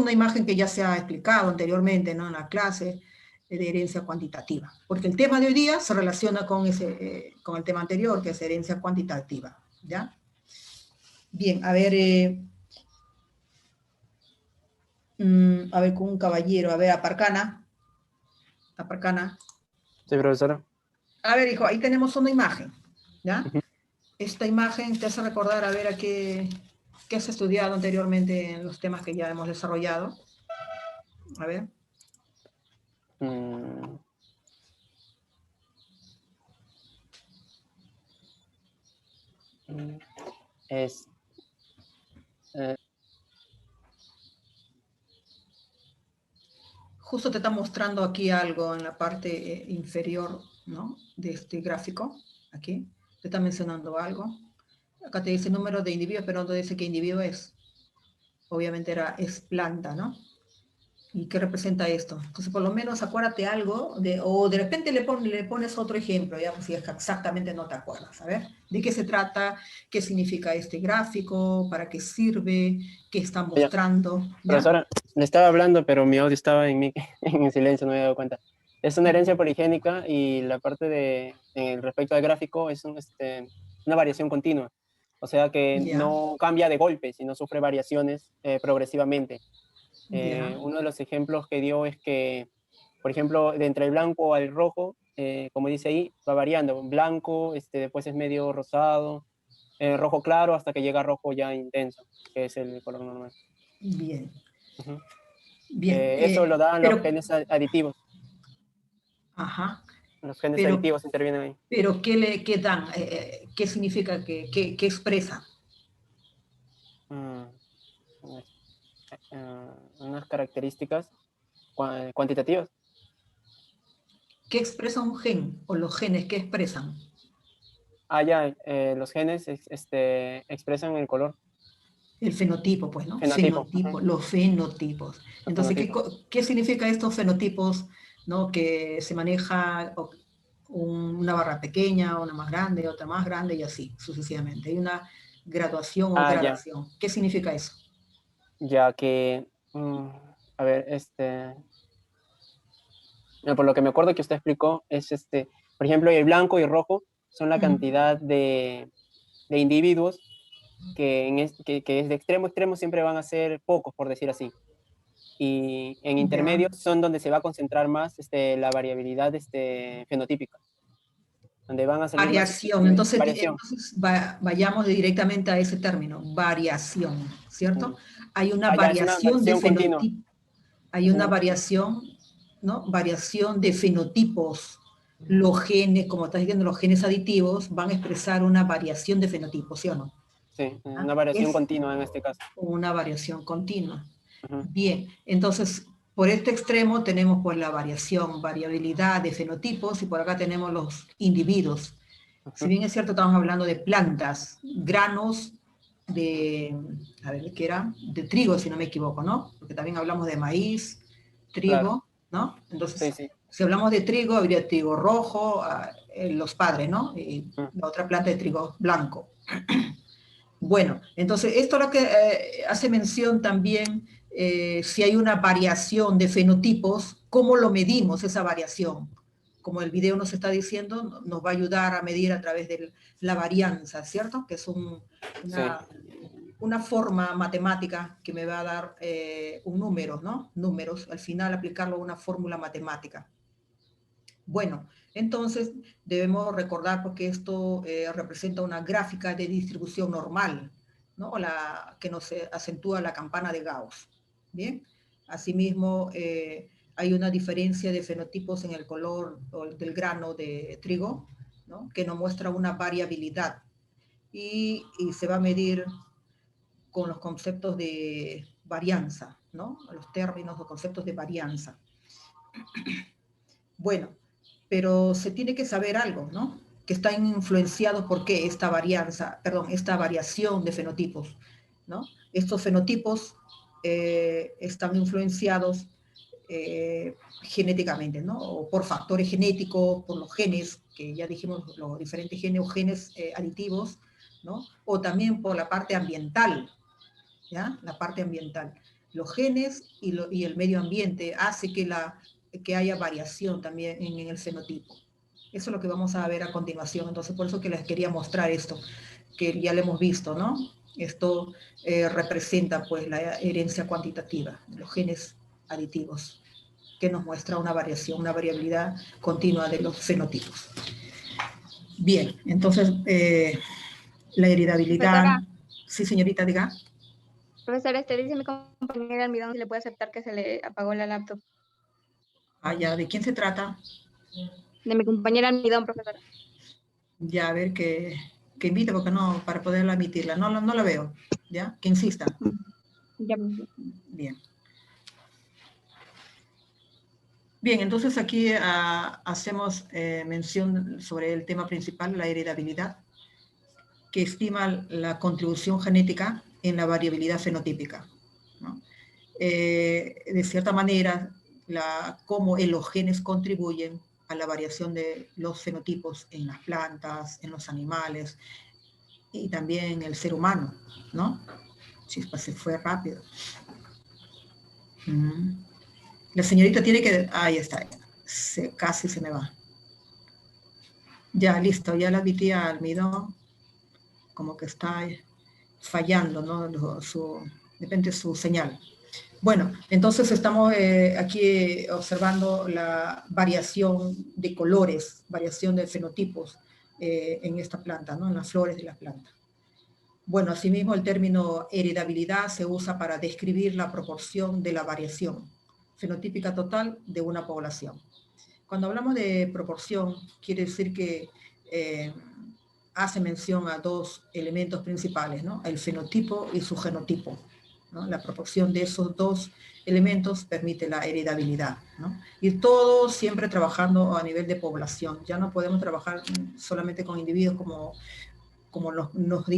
una imagen que ya se ha explicado anteriormente, ¿no? En la clase de herencia cuantitativa, porque el tema de hoy día se relaciona con el tema anterior, que es herencia cuantitativa, ¿ya? Bien, a ver, con un caballero, a ver, Aparcana. Sí, profesora. A ver, hijo, ahí tenemos una imagen, ¿ya? Ujú. Esta imagen te hace recordar, a ver, a qué has estudiado anteriormente en los temas que ya hemos desarrollado. A ver. Es... Justo te está mostrando aquí algo en la parte inferior, ¿no? De este gráfico, aquí. Te está mencionando algo. Acá te dice número de individuos, pero no te dice qué individuo es. Obviamente es planta, ¿no? ¿Y qué representa esto? Entonces, por lo menos acuérdate algo, o de repente le pones otro ejemplo, ya, pues si exactamente no te acuerdas, a ver, ¿de qué se trata? ¿Qué significa este gráfico? ¿Para qué sirve? ¿Qué está Ya. mostrando? ¿Ya? Profesora, le estaba hablando, pero mi audio estaba en silencio, no me he dado cuenta. Es una herencia poligénica y la parte respecto al gráfico es una variación continua. O sea que Ya, no cambia de golpe, sino sufre variaciones progresivamente. ya, Uno de los ejemplos que dio es que, por ejemplo, de entre el blanco al rojo, como dice ahí, va variando. Blanco, después es medio rosado, rojo claro, hasta que llega a rojo ya intenso, que es el color normal. bien, Ujú. bien, Eso lo dan los pero, genes aditivos. ajá, Los genes pero, aditivos intervienen ahí. pero ¿qué dan? ¿Qué significa? ¿Qué expresa? Mm, unas características cuantitativas. ¿Qué expresa un gen? ¿O los genes qué expresan? Ya, los genes expresan el color, El fenotipo, pues, ¿no? fenotipo. Fenotipo, los fenotipos. El Entonces, fenotipo. ¿qué significa estos fenotipos, ¿no? Que se maneja una barra pequeña, una más grande, otra más grande y así, sucesivamente. Hay una graduación o Ya, gradación. ¿Qué significa eso? ya que, a ver, por lo que me acuerdo que usted explicó, es por ejemplo, el blanco y el rojo son la cantidad de individuos que es de extremo a extremo siempre van a ser pocos, por decir así. Y en Ya. intermedios son donde se va a concentrar más la variabilidad fenotípica, donde van a salir más Variación. especímenes. Entonces, Variación. vayamos directamente a ese término, variación, ¿cierto? Hay una Ya es una variación de variación continua. fenotipo, hay una Ujú. variación, ¿no? Variación de fenotipos. Los genes, como estás diciendo, los genes aditivos van a expresar una variación de fenotipos, ¿sí o no? Sí, ¿Ah? una variación Es continua en este caso. una variación continua. Ujú. Bien, entonces, por este extremo tenemos pues la variabilidad de fenotipos y por acá tenemos los individuos. Si Ujú. bien es cierto, estamos hablando de plantas, granos de, a ver, ¿qué era? De trigo, si no me equivoco, ¿no? Porque también hablamos de maíz, Claro, trigo, ¿no? sí, Entonces, sí. si hablamos de trigo, habría trigo rojo, los padres, ¿no? Y Mm. la otra planta de trigo blanco. Bueno, entonces esto es lo que hace mención también, si hay una variación de fenotipos, ¿cómo lo medimos esa variación? Como el video nos está diciendo, nos va a ayudar a medir a través de la varianza, ¿cierto? Que es Sí. una forma matemática que me va a dar un número, ¿no? Números, al final aplicarlo a una fórmula matemática. Bueno, entonces debemos recordar porque esto representa una gráfica de distribución normal, ¿no? Que nos acentúa la campana de Gauss. Bien, asimismo hay una diferencia de fenotipos en el color del grano de trigo, ¿no? Que nos muestra una variabilidad y se va a medir con los conceptos de varianza, ¿no? Los términos o conceptos de varianza. Bueno, pero se tiene que saber algo, ¿no? Que están influenciados por qué esta varianza, perdón, esta variación de fenotipos, ¿no? Estos fenotipos están influenciados genéticamente, ¿no? O por factores genéticos, por los genes, que ya dijimos, los diferentes genes o genes aditivos, ¿no? O también por la parte ambiental, ¿ya? La parte ambiental. Los genes y el medio ambiente hace que haya variación también en el fenotipo. Eso es lo que vamos a ver a continuación. Entonces, por eso que les quería mostrar esto, que ya lo hemos visto, ¿no? Esto representa, pues, la herencia cuantitativa, los genes aditivos, que nos muestra una variación, una variabilidad continua de los fenotipos. Bien, entonces, la heredabilidad... Profesora, Sí, señorita, diga. profesora, dice mi compañera Almidón si le puede aceptar que se le apagó la laptop. Ah, ya, ¿de quién se trata? De mi compañera Almidón, profesora. Ya, a ver, que invite, porque no, para poderla emitirla. No, no la veo, ¿ya? Que insista. Ya. Bien. Bien, entonces aquí hacemos mención sobre el tema principal, la heredabilidad, que estima la contribución genética en la variabilidad fenotípica, ¿no? De cierta manera, cómo los genes contribuyen a la variación de los fenotipos en las plantas, en los animales y también en el ser humano, ¿no? Chispa, se fue rápido. La señorita tiene que... Ahí está, casi se me va. Ya, listo, ya la admití a Almidón, como que está fallando, ¿no? Depende de su señal. Bueno, entonces estamos aquí observando la variación de colores, variación de fenotipos en esta planta, ¿no? En las flores de la planta. Bueno, asimismo el término heredabilidad se usa para describir la proporción de la variación fenotípica total de una población. Cuando hablamos de proporción, quiere decir que hace mención a dos elementos principales, ¿no? El fenotipo y su genotipo, ¿no? La proporción de esos dos elementos permite la heredabilidad, ¿no? Y todo siempre trabajando a nivel de población. Ya no podemos trabajar solamente con individuos como nos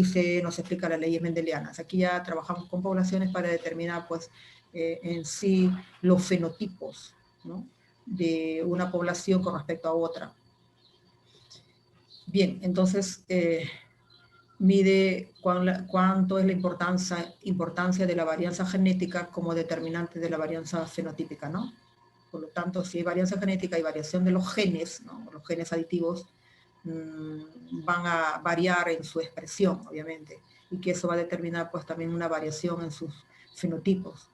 explica la ley mendeliana. Aquí ya trabajamos con poblaciones para determinar, pues, en sí los fenotipos, ¿no? De una población con respecto a otra. Bien, entonces mide cuánto es la importancia de la varianza genética como determinante de la varianza fenotípica, ¿no? Por lo tanto, si hay varianza genética y variación de los genes, ¿no? Los genes aditivos van a variar en su expresión, obviamente, y que eso va a determinar, pues, también una variación en sus fenotipos.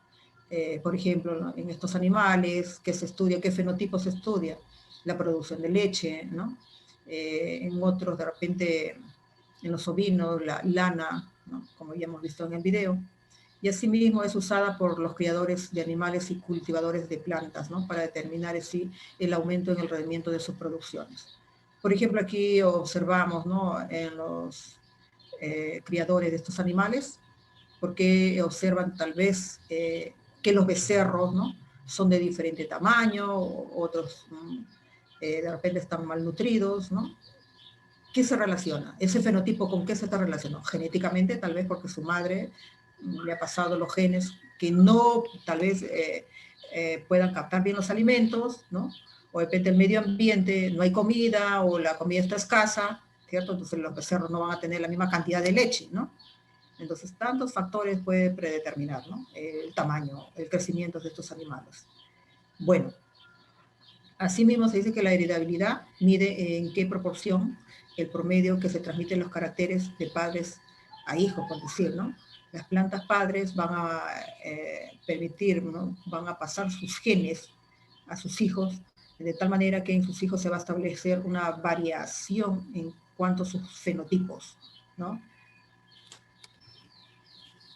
Por ejemplo, en estos animales, ¿qué se estudia? ¿Qué fenotipo se estudia? La producción de leche, ¿no? En otros, de repente, en los ovinos, la lana, ¿no? Como ya hemos visto en el video. Y asimismo es usada por los criadores de animales y cultivadores de plantas, ¿no? Para determinar así el aumento en el rendimiento de sus producciones. Por ejemplo, aquí observamos, ¿no? En los criadores de estos animales, porque observan tal vez que los becerros, ¿no? Son de diferente tamaño, otros de repente están malnutridos, ¿no? ¿Qué se relaciona? ¿Ese fenotipo con qué se está relacionado? Genéticamente, tal vez porque su madre le ha pasado los genes que no, tal vez, puedan captar bien los alimentos, ¿no? O de repente el medio ambiente, no hay comida, o la comida está escasa, ¿cierto? Entonces los becerros no van a tener la misma cantidad de leche, ¿no? Entonces, tantos factores puede predeterminar, ¿no? El tamaño, el crecimiento de estos animales. Bueno, asimismo se dice que la heredabilidad mide en qué proporción el promedio que se transmiten los caracteres de padres a hijos, por decir, ¿no? Las plantas padres van a permitir, ¿no? Van a pasar sus genes a sus hijos, de tal manera que en sus hijos se va a establecer una variación en cuanto a sus fenotipos, ¿no?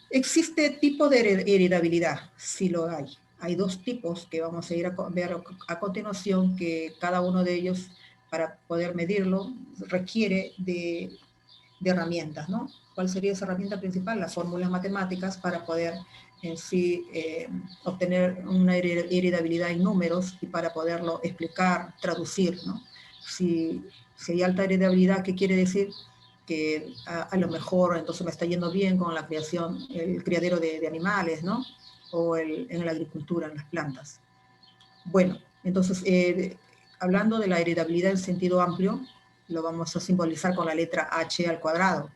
¿Existe tipo de heredabilidad? Sí lo hay. Hay dos tipos que vamos a ir a ver a continuación, que cada uno de ellos, para poder medirlo, requiere de herramientas, ¿no? ¿Cuál sería esa herramienta principal? Las fórmulas matemáticas para poder en sí obtener una heredabilidad en números y para poderlo explicar, traducir, ¿no? Si hay alta heredabilidad, ¿qué quiere decir? Que a lo mejor entonces me está yendo bien con la creación, el criadero de animales, ¿no? O en la agricultura, en las plantas. Bueno, entonces, hablando de la heredabilidad en sentido amplio, lo vamos a simbolizar con la letra H al cuadrado.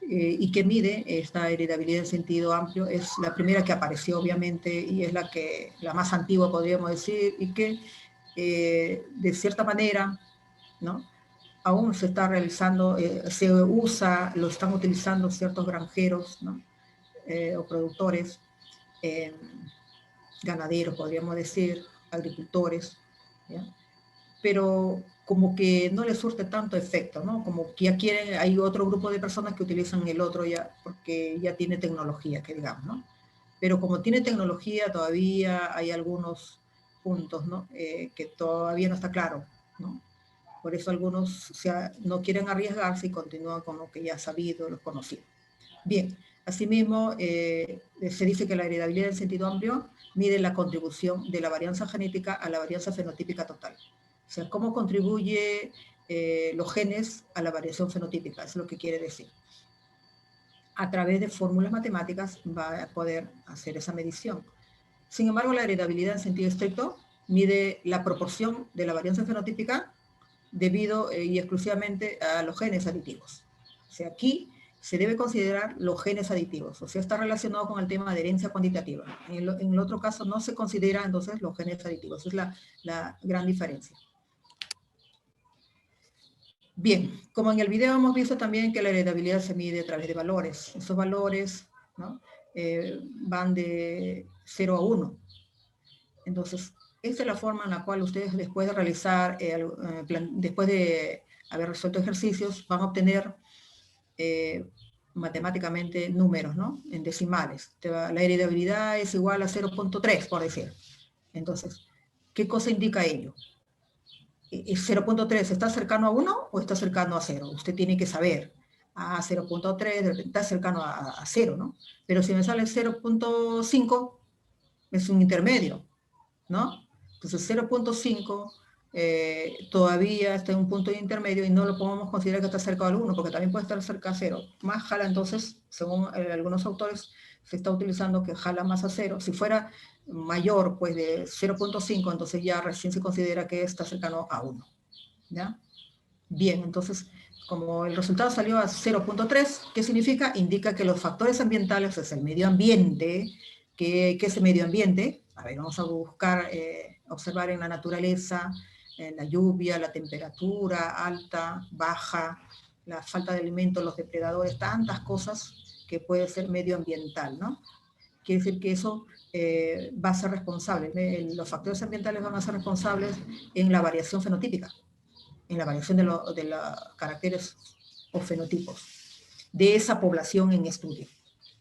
y que mide esta heredabilidad en sentido amplio. Es la primera que apareció, obviamente, y es la más antigua, podríamos decir, y que de cierta manera, ¿no?, aún se está realizando, se usa, lo están utilizando ciertos granjeros, ¿no?, o productores, ganaderos, podríamos decir, agricultores, ¿ya? Pero como que no les surte tanto efecto, ¿no? Como que ya quieren, hay otro grupo de personas que utilizan el otro ya, porque ya tiene tecnología, que digamos, ¿no? Pero como tiene tecnología, todavía hay algunos puntos, ¿no?, que todavía no está claro, ¿no? Por eso algunos no quieren arriesgarse y continúan con lo que ya sabido, los conocidos. Bien, asimismo, se dice que la heredabilidad en sentido amplio mide la contribución de la varianza genética a la varianza fenotípica total. O sea, cómo contribuye los genes a la variación fenotípica, es lo que quiere decir. A través de fórmulas matemáticas va a poder hacer esa medición. Sin embargo, la heredabilidad en sentido estricto mide la proporción de la varianza fenotípica debido y exclusivamente a los genes aditivos. O sea, aquí se debe considerar los genes aditivos, o sea, está relacionado con el tema de herencia cuantitativa. En el otro caso no se considera entonces los genes aditivos, es la gran diferencia. Bien, como en el video hemos visto también que la heredabilidad se mide a través de valores. Esos valores, ¿no?, van de 0 a 1. Entonces, esta es la forma en la cual ustedes después de realizar, después de haber resuelto ejercicios, van a obtener matemáticamente números, ¿no?, en decimales. La heredabilidad es igual a 0.3, por decir. Entonces, ¿qué cosa indica ello? 0.3 ¿está cercano a 1 o está cercano a 0? Usted tiene que saber. 0.3 está cercano a 0, ¿no? Pero si me sale 0.5, es un intermedio, ¿no? Entonces 0.5 todavía está en un punto intermedio y no lo podemos considerar que está cerca al 1, porque también puede estar cerca a 0. Más jala entonces, según algunos autores, se está utilizando que jala más a 0. Si fuera mayor, pues de 0.5, entonces ya recién se considera que está cercano a 1, ¿ya? Bien, entonces, como el resultado salió a 0.3, ¿qué significa? Indica que los factores ambientales, es el medio ambiente. ¿Qué es el medio ambiente? A ver, vamos a buscar, observar en la naturaleza, la lluvia, la temperatura alta, baja, la falta de alimentos, los depredadores, tantas cosas que puede ser medioambiental, ¿no? Quiere decir que eso va a ser responsable, los factores ambientales van a ser responsables en la variación fenotípica, en la variación de los caracteres o fenotipos de esa población en estudio,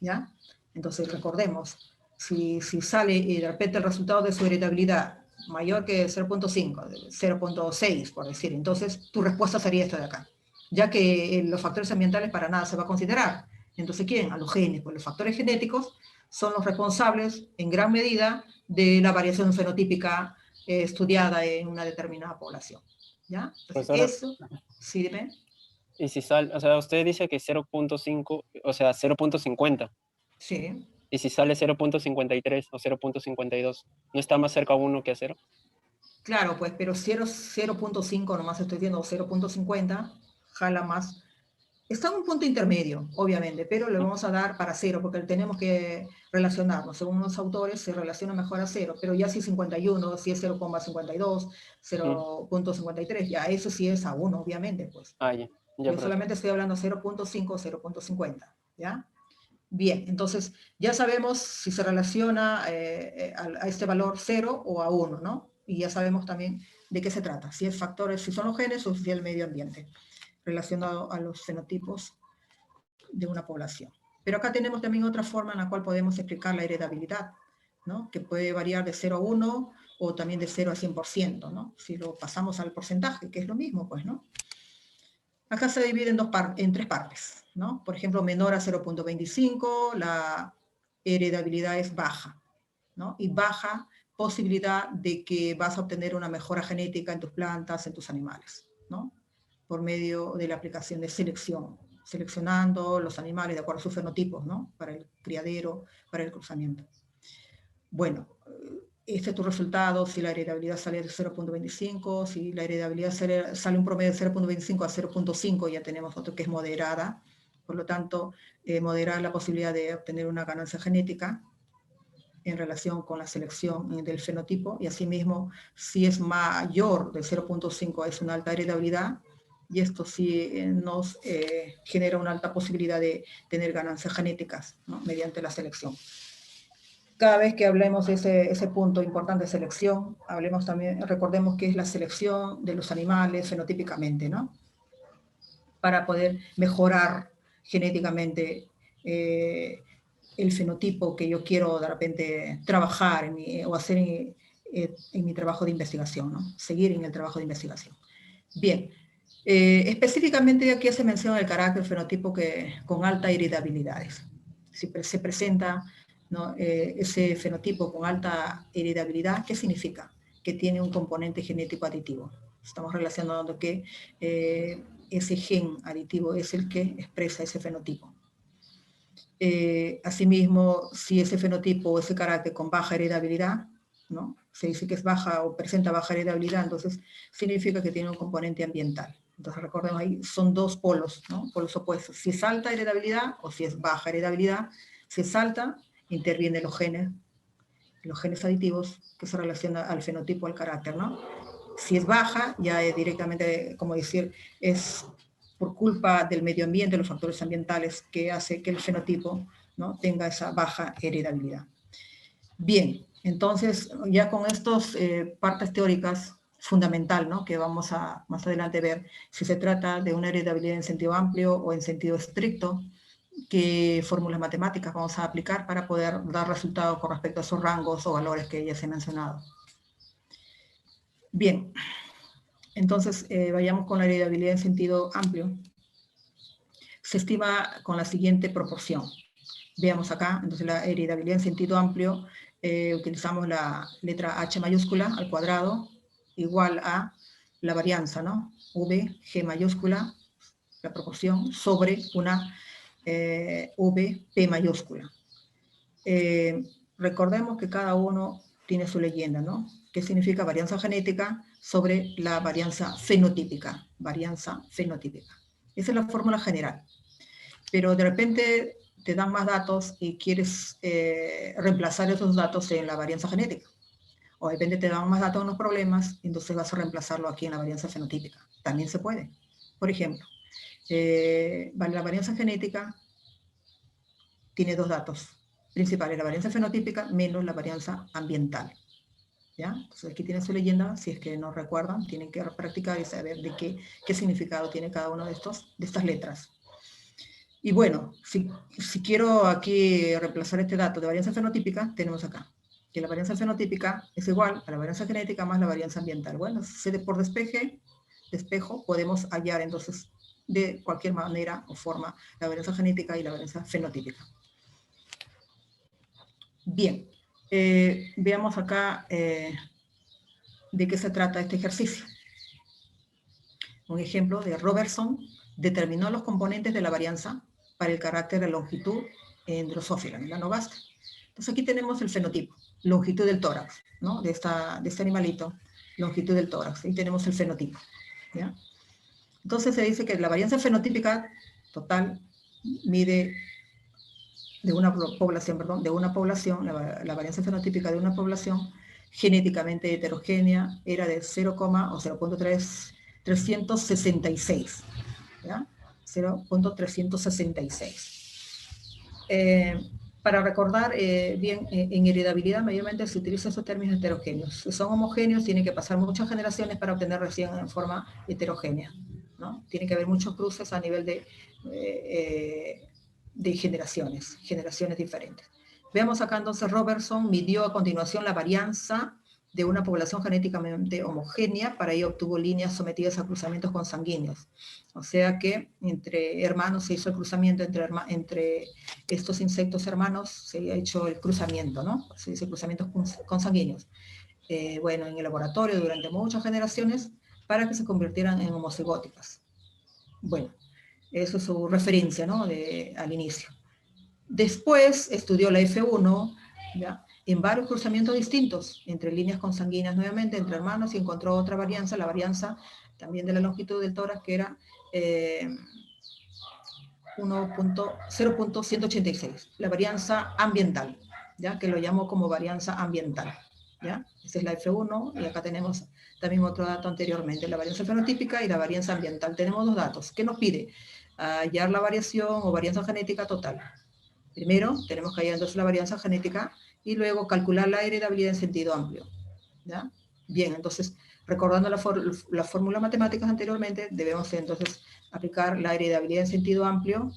¿ya? Entonces, recordemos, si sale de repente el resultado de su heredabilidad mayor que 0.5, 0.6, por decir, entonces tu respuesta sería esta de acá, ya que los factores ambientales para nada se va a considerar. Entonces, ¿quién? A los genes, pues los factores genéticos son los responsables en gran medida de la variación fenotípica estudiada en una determinada población, ¿ya? Entonces, Profesora, eso, sí, dime. y si sale, o sea, usted dice que 0.5, o sea, 0.50, Sí. y si sale 0.53 o 0.52, ¿no está más cerca a 1 que a 0? Claro, pues, pero 0.5 nomás estoy viendo, 0.50, jala más. Está en un punto intermedio, obviamente, pero le vamos a dar para 0, porque tenemos que relacionarnos. Según los autores, se relaciona mejor a 0, pero ya si es 51, si es 0,52, 0.53, ya eso sí es a 1, obviamente, pues. Ah, ya, Yo profesor. solamente estoy hablando 0.5, 0.50, ¿ya? Bien, entonces ya sabemos si se relaciona a este valor 0 o a 1, ¿no? Y ya sabemos también de qué se trata, si es factores, si son los genes o si es el medio ambiente, relacionado a los fenotipos de una población. Pero acá tenemos también otra forma en la cual podemos explicar la heredabilidad, ¿no? Que puede variar de 0 a 1 o también de 0 a 100%, ¿no? Si lo pasamos al porcentaje, que es lo mismo, pues, ¿no? Acá se divide en tres partes, ¿no? Por ejemplo, menor a 0.25, la heredabilidad es baja, ¿no? Y baja posibilidad de que vas a obtener una mejora genética en tus plantas, en tus animales, ¿no? Por medio de la aplicación de selección, seleccionando los animales de acuerdo a sus fenotipos, ¿no? Para el criadero, para el cruzamiento. Bueno, este es tu resultado, si la heredabilidad sale de 0.25, si la heredabilidad sale un promedio de 0.25 a 0.5, ya tenemos otro que es moderada, Por lo tanto, moderar la posibilidad de obtener una ganancia genética en relación con la selección del fenotipo, y asimismo, si es mayor de 0.5 es una alta heredabilidad, y esto sí nos genera una alta posibilidad de tener ganancias genéticas, ¿no?, mediante la selección. Cada vez que hablemos de ese punto importante de selección, hablemos también, recordemos que es la selección de los animales fenotípicamente, ¿no?, para poder mejorar genéticamente el fenotipo que yo quiero de repente trabajar o hacer en mi trabajo de investigación, ¿no?, seguir en el trabajo de investigación. Bien, específicamente aquí se menciona el carácter fenotipo con alta heredabilidades. Si se presenta, ¿no?, ese fenotipo con alta heredabilidad, ¿qué significa? Que tiene un componente genético aditivo. Estamos relacionando que ese gen aditivo es el que expresa ese fenotipo. Asimismo, si ese fenotipo o ese carácter con baja heredabilidad, ¿no?, se dice que es baja o presenta baja heredabilidad, entonces significa que tiene un componente ambiental. Entonces recordemos, ahí son dos polos, ¿no?, polos opuestos. Si es alta heredabilidad o si es baja heredabilidad. Si es alta, intervienen los genes aditivos que se relacionan al fenotipo, al carácter, ¿no? Si es baja, ya es directamente, como decir, es por culpa del medio ambiente, los factores ambientales, que hace que el fenotipo, ¿no?, tenga esa baja heredabilidad. Bien, entonces ya con estas partes teóricas fundamental, ¿no?, que vamos a más adelante ver si se trata de una heredabilidad en sentido amplio o en sentido estricto, qué fórmulas matemáticas vamos a aplicar para poder dar resultados con respecto a esos rangos o valores que ya se han mencionado. Bien, entonces vayamos con la heredabilidad en sentido amplio. Se estima con la siguiente proporción. Veamos acá, entonces la heredabilidad en sentido amplio, utilizamos la letra H mayúscula al cuadrado, igual a la varianza, ¿no?, V, G mayúscula, la proporción, sobre una V, P mayúscula. Recordemos que cada uno tiene su leyenda, ¿no? ¿Qué significa varianza genética sobre la varianza fenotípica? Varianza fenotípica. Esa es la fórmula general. Pero de repente te dan más datos y quieres reemplazar esos datos en la varianza genética. O de repente te dan más datos en los problemas, entonces vas a reemplazarlo aquí en la varianza fenotípica. También se puede. Por ejemplo, la varianza genética tiene dos datos principales, la varianza fenotípica menos la varianza ambiental. ¿Ya? Entonces aquí tienen su leyenda, si es que no recuerdan, tienen que practicar y saber de qué significado tiene cada una de estas letras. Y bueno, si quiero aquí reemplazar este dato de varianza fenotípica, tenemos acá, que la varianza fenotípica es igual a la varianza genética más la varianza ambiental. Bueno, por despejo, podemos hallar entonces de cualquier manera o forma la varianza genética y la varianza fenotípica. Bien, veamos acá de qué se trata este ejercicio. Un ejemplo de Robertson determinó los componentes de la varianza para el carácter de longitud en Drosophila melanogaster. Entonces aquí tenemos el fenotipo, longitud del tórax, ¿no?, de este animalito, longitud del tórax. Ahí tenemos el fenotipo, ¿ya? Entonces se dice que la varianza fenotípica total mide de una población, la varianza fenotípica de una población genéticamente heterogénea era de 0, o 0.366, ¿ya? 0.366. Para recordar bien, en heredabilidad mayormente se utilizan esos términos heterogéneos. Si son homogéneos, tienen que pasar muchas generaciones para obtener recién en forma heterogénea, ¿no? Tiene que haber muchos cruces a nivel de generaciones diferentes. Veamos acá entonces, Robertson midió a continuación la varianza de una población genéticamente homogénea, para ello obtuvo líneas sometidas a cruzamientos consanguíneos. O sea que entre hermanos se hizo el cruzamiento, entre estos insectos hermanos se ha hecho el cruzamiento, ¿no? Se dice cruzamientos consanguíneos. Bueno, en el laboratorio durante muchas generaciones para que se convirtieran en homocigóticas. Bueno, eso es su referencia, ¿no?, al inicio. Después estudió la F1, ¿ya?, en varios cruzamientos distintos, entre líneas consanguíneas nuevamente, entre hermanos, y encontró otra varianza, la varianza también de la longitud del tórax, que era 0.186, la varianza ambiental, ¿ya? Que lo llamo como varianza ambiental, ¿ya? Esta es la F1 y acá tenemos también otro dato anteriormente, la varianza fenotípica y la varianza ambiental. Tenemos dos datos. ¿Qué nos pide? Hallar la variación o varianza genética total. Primero, tenemos que hallar entonces la varianza genética y luego calcular la heredabilidad en sentido amplio, ¿ya? Bien, entonces, recordando las fórmulas matemáticas anteriormente, debemos entonces aplicar la heredabilidad en sentido amplio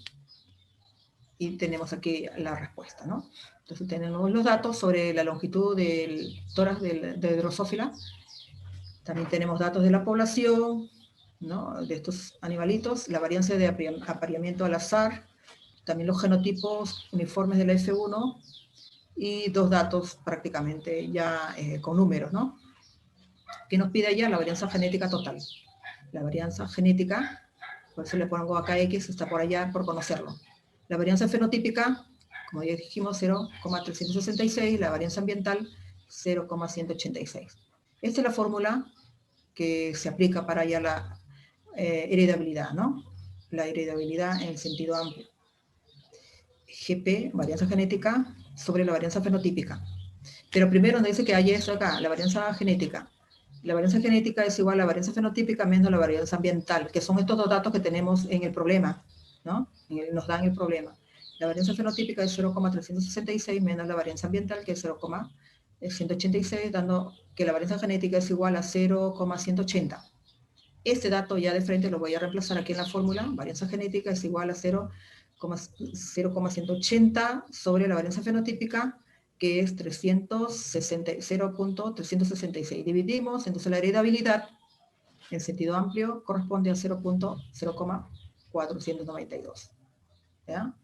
y tenemos aquí la respuesta, ¿no? Entonces tenemos los datos sobre la longitud del tórax de Drosófila. También tenemos datos de la población, ¿no? De estos animalitos, la varianza de apareamiento al azar, también los genotipos uniformes de la F1 y dos datos prácticamente ya con números, ¿no? ¿Qué nos pide allá? La varianza genética total. La varianza genética, por eso le pongo acá X, está por allá por conocerlo. La varianza fenotípica, como ya dijimos, 0,366, la varianza ambiental, 0,186. Esta es la fórmula que se aplica para ya la heredabilidad, ¿no? La heredabilidad en el sentido amplio. GP, varianza genética, sobre la varianza fenotípica. Pero primero nos dice que hay esto acá, la varianza genética. La varianza genética es igual a la varianza fenotípica menos la varianza ambiental, que son estos dos datos que tenemos en el problema, ¿no? Nos dan el problema. La varianza fenotípica es 0,366 menos la varianza ambiental, que es 0,186, dando que la varianza genética es igual a 0,180. Este dato ya de frente lo voy a reemplazar aquí en la fórmula. Varianza genética es igual a 0,180 sobre la varianza fenotípica, que es 0.366. Dividimos, entonces la heredabilidad en sentido amplio corresponde a 0.492. ¿Ya?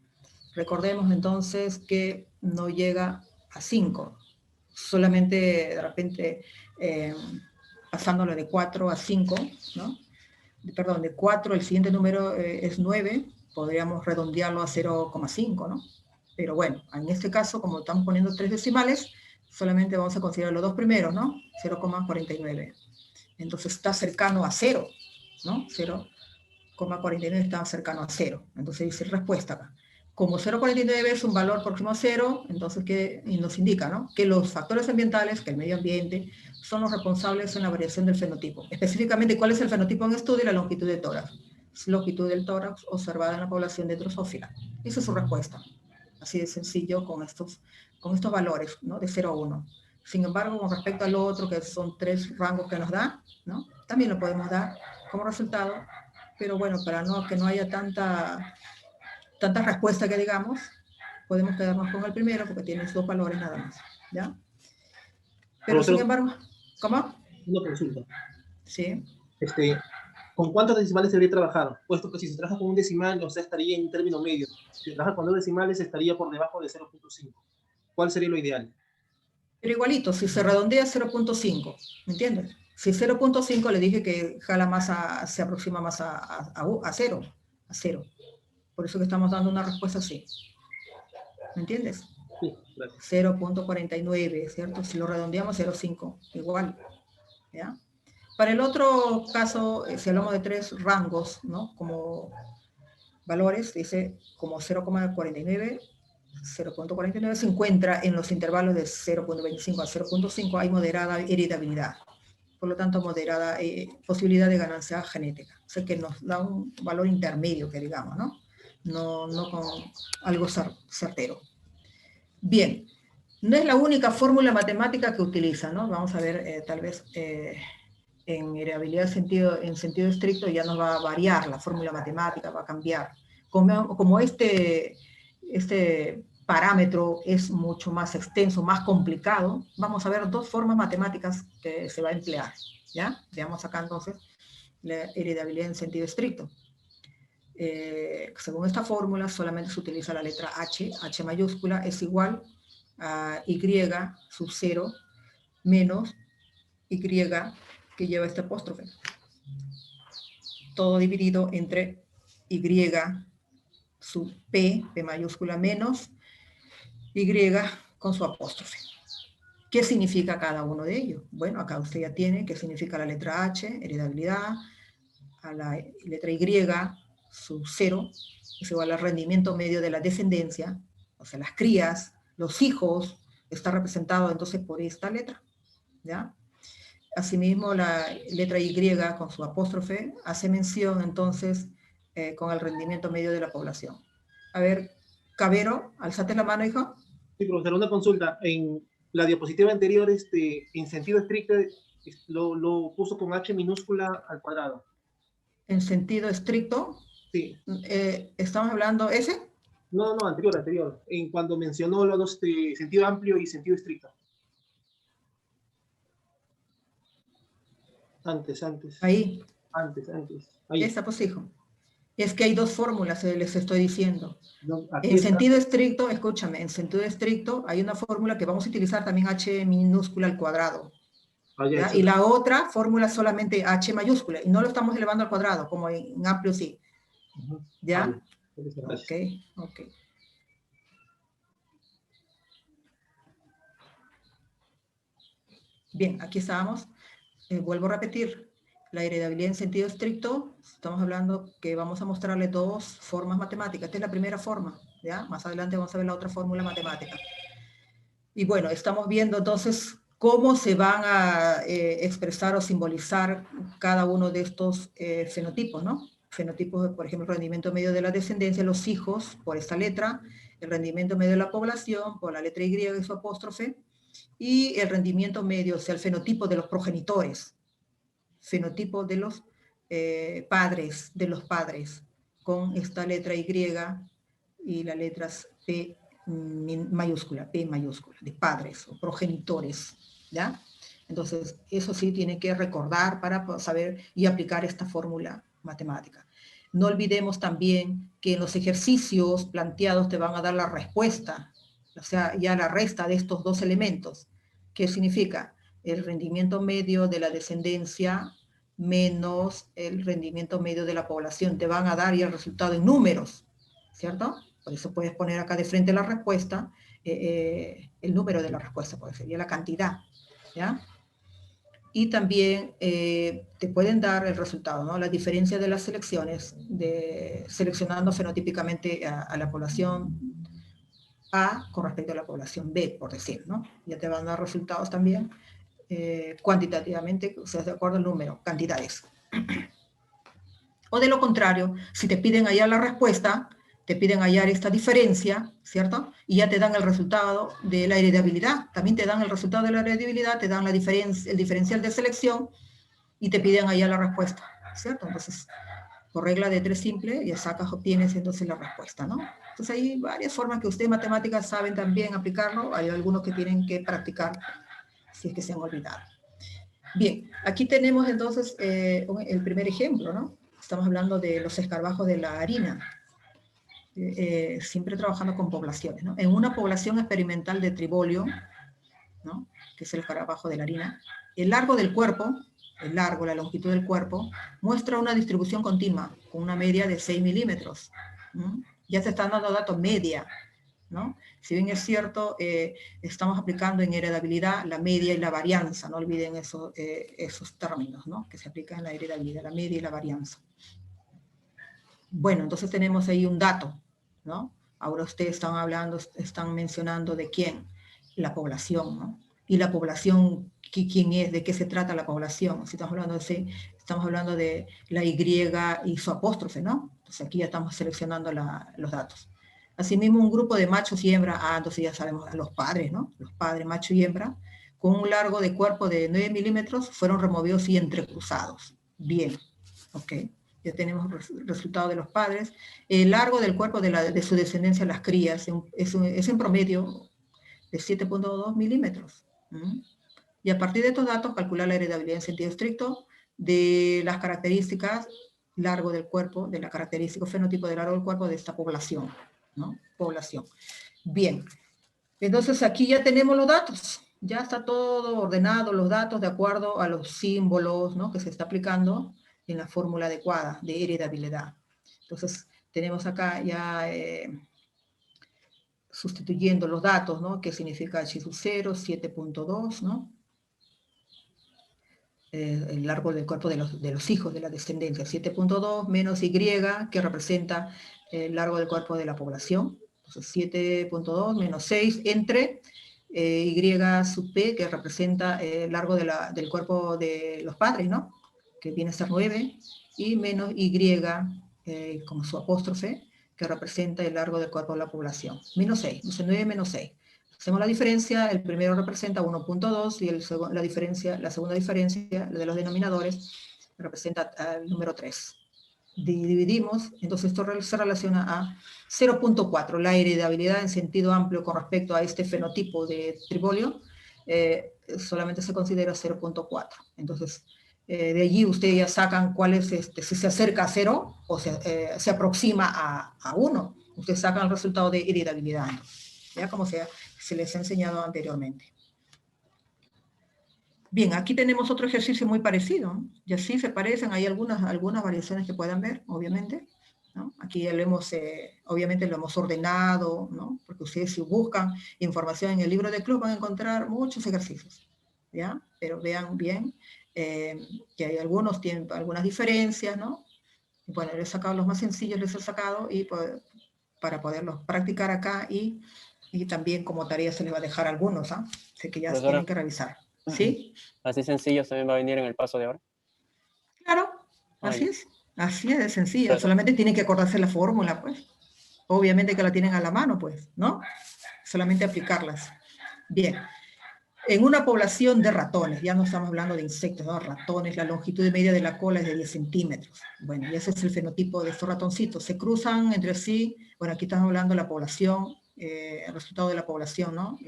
Recordemos entonces que no llega a 5, solamente de repente pasándolo de 4 a 5, ¿no? Perdón, de 4 el siguiente número es 9, podríamos redondearlo a 0,5, ¿no? Pero bueno, en este caso, como estamos poniendo 3 decimales, solamente vamos a considerar los dos primeros, ¿no? 0,49. Entonces está cercano a 0, ¿no? 0,49 está cercano a 0. Entonces dice respuesta acá. Como 0,49 es un valor próximo a 0, entonces ¿qué nos indica, no? Que los factores ambientales, que el medio ambiente, son los responsables en la variación del fenotipo. Específicamente, ¿cuál es el fenotipo en estudio? La longitud de tórax. Longitud del tórax observada en la población de Drosófila. Esa es su respuesta. Así de sencillo con estos valores, ¿no? De 0 a 1. Sin embargo, con respecto al otro, que son 3 rangos que nos da, ¿no? También lo podemos dar como resultado, pero bueno, para que no haya tanta respuesta que digamos, podemos quedarnos con el primero porque tiene dos valores nada más, ¿ya? Pero sin embargo, ¿cómo? Una consulta. Sí. ¿Con cuántos decimales debería trabajar? Puesto que si se trabaja con un decimal, o sea, estaría en término medio. Si se trabaja con 2 decimales, estaría por debajo de 0.5. ¿Cuál sería lo ideal? Pero igualito, si se redondea 0.5, ¿me entiendes? Si 0.5 le dije que jala más se aproxima más a 0, a 0. Por eso que estamos dando una respuesta así. ¿Me entiendes? Sí, claro. 0.49, ¿cierto? Si lo redondeamos, 0.5, igual, ¿ya? Para el otro caso, si hablamos de 3 rangos, ¿no? Como valores, dice como 0,49, 0.49 se encuentra en los intervalos de 0.25 a 0.5, hay moderada heredabilidad. Por lo tanto, moderada posibilidad de ganancia genética. O sea que nos da un valor intermedio, que digamos, ¿no? No con algo certero. Bien, no es la única fórmula matemática que utiliza, ¿no? Vamos a ver, tal vez en heredabilidad en sentido estricto ya nos va a variar la fórmula matemática, va a cambiar. Como este parámetro es mucho más extenso, más complicado, vamos a ver dos formas matemáticas que se va a emplear, ¿ya? Veamos acá entonces la heredabilidad en sentido estricto. Según esta fórmula solamente se utiliza la letra H, H mayúscula es igual a Y sub 0 menos Y que lleva este apóstrofe. Todo dividido entre Y sub P mayúscula menos Y con su apóstrofe. ¿Qué significa cada uno de ellos? Bueno, acá usted ya tiene qué significa la letra H, heredabilidad, a la letra Y, sub 0 es igual al rendimiento medio de la descendencia, o sea, las crías, los hijos, está representado entonces por esta letra, ¿ya? Asimismo, la letra Y con su apóstrofe hace mención entonces con el rendimiento medio de la población. A ver, Cabero, alzate la mano, hijo. Sí, profesor, una consulta. En la diapositiva anterior, en sentido estricto, lo puso con H minúscula al cuadrado. En sentido estricto, Sí. ¿estamos hablando ese? No, anterior. En cuando mencionó los dos, sentido amplio y sentido estricto. Antes. Ahí. Antes. Ahí. Esa, pues, hijo. Es que hay dos fórmulas, les estoy diciendo. No, aquí En está. sentido estricto, escúchame, en sentido estricto hay una fórmula que vamos a utilizar también H minúscula al cuadrado. ¿Ya? Y la otra fórmula solamente H mayúscula, y no lo estamos elevando al cuadrado, como en amplio sí. ¿Ya? Ok. Bien, aquí estábamos. Vuelvo a repetir, la heredabilidad en sentido estricto, estamos hablando que vamos a mostrarle dos formas matemáticas. Esta es la primera forma, ¿ya? Más adelante vamos a ver la otra fórmula matemática. Y bueno, estamos viendo entonces cómo se van a expresar o simbolizar cada uno de estos fenotipos, ¿no? Fenotipos, por ejemplo, el rendimiento medio de la descendencia, los hijos, por esta letra, el rendimiento medio de la población, por la letra Y y su apóstrofe, y el rendimiento medio, o sea, el fenotipo de los progenitores, fenotipo de los padres, con esta letra Y y las letras P mayúscula, de padres o progenitores, ¿ya? Entonces, eso sí tiene que recordar para saber y aplicar esta fórmula matemática. No olvidemos también que en los ejercicios planteados te van a dar la respuesta, o sea, ya la resta de estos dos elementos. ¿Qué significa? El rendimiento medio de la descendencia menos el rendimiento medio de la población. Te van a dar ya el resultado en números, ¿cierto? Por eso puedes poner acá de frente la respuesta, el número de la respuesta, pues sería la cantidad, ¿ya? Y también te pueden dar el resultado, ¿no? La diferencia de las selecciones, seleccionando fenotípicamente a la población A con respecto a la población B, por decir, ¿no? Ya te van a dar resultados también cuantitativamente, o sea, de acuerdo al número, cantidades. O de lo contrario, si te piden hallar la respuesta, te piden hallar esta diferencia, ¿cierto? Y ya te dan el resultado de la heredabilidad. También te dan el resultado de la heredabilidad, te dan el diferencial de selección y te piden hallar la respuesta, ¿cierto? Entonces, por regla de 3 simple, ya sacas, obtienes entonces la respuesta, ¿no? Entonces hay varias formas que ustedes matemáticas saben también aplicarlo, hay algunos que tienen que practicar si es que se han olvidado. Bien, aquí tenemos entonces el primer ejemplo, ¿no? Estamos hablando de los escarabajos de la harina, siempre trabajando con poblaciones, ¿no? En una población experimental de tribolio, ¿no? Que es el escarabajo de la harina, el largo del cuerpo, la longitud del cuerpo, muestra una distribución continua, con una media de 6 milímetros. ¿No? Ya se están dando datos media, ¿no? Si bien es cierto, estamos aplicando en heredabilidad la media y la varianza, no olviden esos términos, ¿no? Que se aplican en la heredabilidad, la media y la varianza. Bueno, entonces tenemos ahí un dato, ¿no? Ahora ustedes están mencionando de quién, la población, ¿no? Y la población, ¿quién es? ¿De qué se trata la población? Si estamos hablando de la Y y su apóstrofe, ¿no? Entonces aquí ya estamos seleccionando los datos. Asimismo, un grupo de machos y hembras, entonces ya sabemos, los padres, ¿no? Los padres, macho y hembra, con un largo de cuerpo de 9 milímetros, fueron removidos y entrecruzados. Bien, ok. Ya tenemos resultado de los padres. El largo del cuerpo de su descendencia, las crías, es en promedio de 7.2 milímetros. Y a partir de estos datos, calcular la heredabilidad en sentido estricto de las características largo del cuerpo, de la característica fenotipo de largo del cuerpo de esta población, ¿no? Población. Bien, entonces aquí ya tenemos los datos, ya está todo ordenado, los datos de acuerdo a los símbolos, ¿no? Que se está aplicando en la fórmula adecuada de heredabilidad. Entonces tenemos acá ya sustituyendo los datos, ¿no? Que significa H sub 0, 7.2, ¿no? el largo del cuerpo de los hijos de la descendencia, 7.2 menos Y, que representa el largo del cuerpo de la población, entonces 7.2 menos 6 entre Y sub P, que representa el largo del cuerpo de los padres, ¿no? Que viene a ser 9, y menos Y, como su apóstrofe, que representa el largo del cuerpo de la población. Menos 6, entonces 9 menos 6. Hacemos la diferencia, el primero representa 1.2 y la segunda diferencia, la de los denominadores, representa el número 3. Dividimos, entonces esto se relaciona a 0.4, la heredabilidad en sentido amplio con respecto a este fenotipo de tribolio, solamente se considera 0.4. Entonces, de allí ustedes ya sacan cuál es, si se acerca a 0 o se aproxima a 1. Ustedes sacan el resultado de heredabilidad, ya como se les ha enseñado anteriormente. Bien, aquí tenemos otro ejercicio muy parecido, ¿no? Y así se parecen, hay algunas variaciones que puedan ver, obviamente, ¿no? Aquí ya obviamente lo hemos ordenado, ¿no? Porque ustedes si buscan información en el libro de club van a encontrar muchos ejercicios, ¿ya? Pero vean bien que hay tienen algunas diferencias, ¿no? Y bueno, les he sacado los más sencillos, les he sacado y para poderlos practicar acá y también como tarea se les va a dejar algunos, ¿ah? Así que ya se tienen que revisar. ¿Sí? Así sencillo también va a venir en el paso de ahora. Claro, así es de sencillo. Solamente tienen que acordarse la fórmula, pues. Obviamente que la tienen a la mano, pues, ¿no? Solamente aplicarlas. Bien. En una población de ratones, ya no estamos hablando de insectos, ¿no? Ratones, la longitud media de la cola es de 10 centímetros. Bueno, y ese es el fenotipo de estos ratoncitos. Se cruzan entre sí, bueno, aquí estamos hablando de la población, el resultado de la población, ¿no?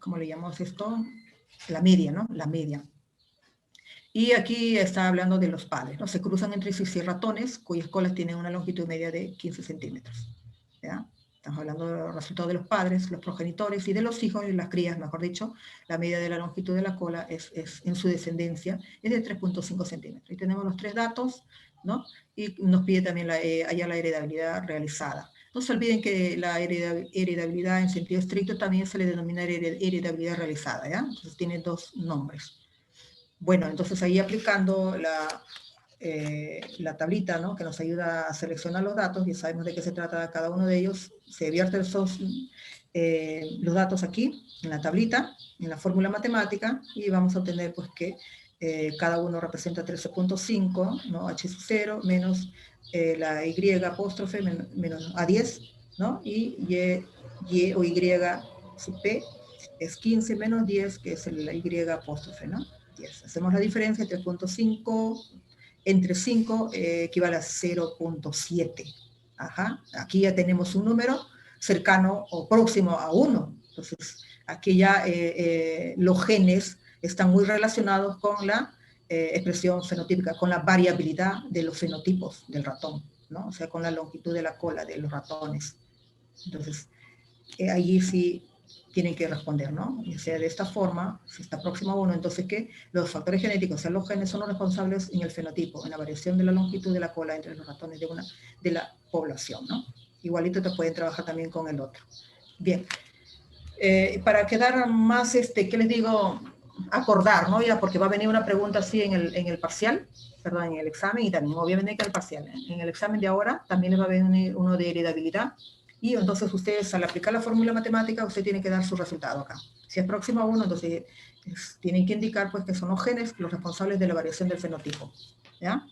¿Cómo le llamamos esto? La media, ¿no? La media. Y aquí está hablando de los padres, ¿no? Se cruzan entre sí ratones cuyas colas tienen una longitud media de 15 centímetros, ¿ya? Estamos hablando del resultado de los padres, los progenitores y de los hijos y las crías, mejor dicho. La media de la longitud de la cola en su descendencia es de 3.5 centímetros. Y tenemos los tres datos, ¿no? Y nos pide también hallar la heredabilidad realizada. No se olviden que la heredabilidad en sentido estricto también se le denomina heredabilidad realizada, ¿ya? Entonces tiene dos nombres. Bueno, entonces ahí aplicando la tablita, ¿no? Que nos ayuda a seleccionar los datos, y sabemos de qué se trata cada uno de ellos, se vierten los datos aquí, en la tablita, en la fórmula matemática, y vamos a obtener pues que cada uno representa 13.5, ¿no? H sub 0 menos la Y apóstrofe menos A10, ¿no? Y o Y sub P es 15 menos 10, que es la Y apóstrofe, ¿no? 10. Hacemos la diferencia, 3.5 entre 5 equivale a 0.7. Ajá. Aquí ya tenemos un número cercano o próximo a 1. Entonces, aquí ya los genes están muy relacionados con la expresión fenotípica, con la variabilidad de los fenotipos del ratón, ¿no? O sea, con la longitud de la cola de los ratones. Entonces, allí sí tienen que responder, ¿no? Y sea de esta forma, si está próximo a 1, entonces que los factores genéticos, o sea, los genes son los responsables en el fenotipo, en la variación de la longitud de la cola entre los ratones de la población, ¿no? Igualito te pueden trabajar también con el otro. Bien. Para quedar más, ¿qué les digo? Acordar, ¿no? Ya, porque va a venir una pregunta así en el parcial, perdón, en el examen, y también obviamente que el parcial. En el examen de ahora también les va a venir uno de heredabilidad. Y entonces ustedes, al aplicar la fórmula matemática, usted tiene que dar su resultado acá. Si es próximo a 1, entonces tienen que indicar pues, que son los genes los responsables de la variación del fenotipo. ¿Ya?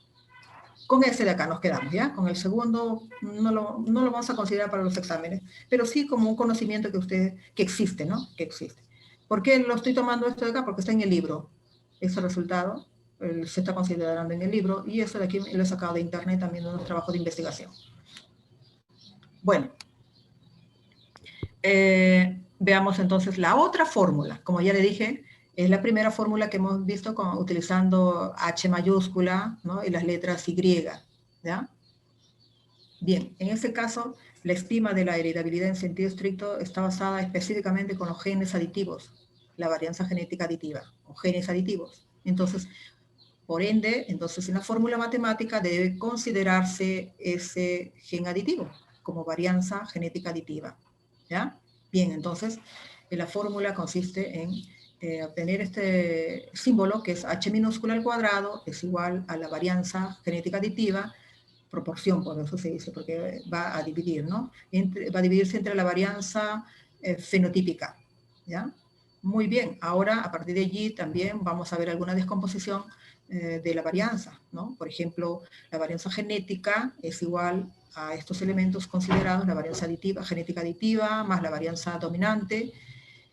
Con ese de acá nos quedamos, ¿ya? Con el segundo no lo vamos a considerar para los exámenes, pero sí como un conocimiento que existe, ¿no? Que existe. ¿Por qué lo estoy tomando esto de acá? Porque está en el libro. Ese resultado se está considerando en el libro, y eso de aquí lo he sacado de internet también de unos trabajos de investigación. Bueno. Veamos entonces la otra fórmula. Como ya le dije, es la primera fórmula que hemos visto utilizando H mayúscula, ¿no? Y las letras Y, ¿ya? Bien, en este caso, la estima de la heredabilidad en sentido estricto está basada específicamente con los genes aditivos, la varianza genética aditiva, o genes aditivos. Entonces, por ende, entonces en la fórmula matemática debe considerarse ese gen aditivo como varianza genética aditiva. ¿Ya? Bien, entonces, La fórmula consiste en obtener este símbolo, que es h minúscula al cuadrado, es igual a la varianza genética aditiva, proporción, por eso se dice, porque va a dividir, ¿no? Va a dividirse entre la varianza fenotípica, ¿ya? Muy bien, ahora a partir de allí también vamos a ver alguna descomposición de la varianza, ¿no? Por ejemplo, la varianza genética es igual a estos elementos considerados, la varianza aditiva, genética aditiva, más la varianza dominante,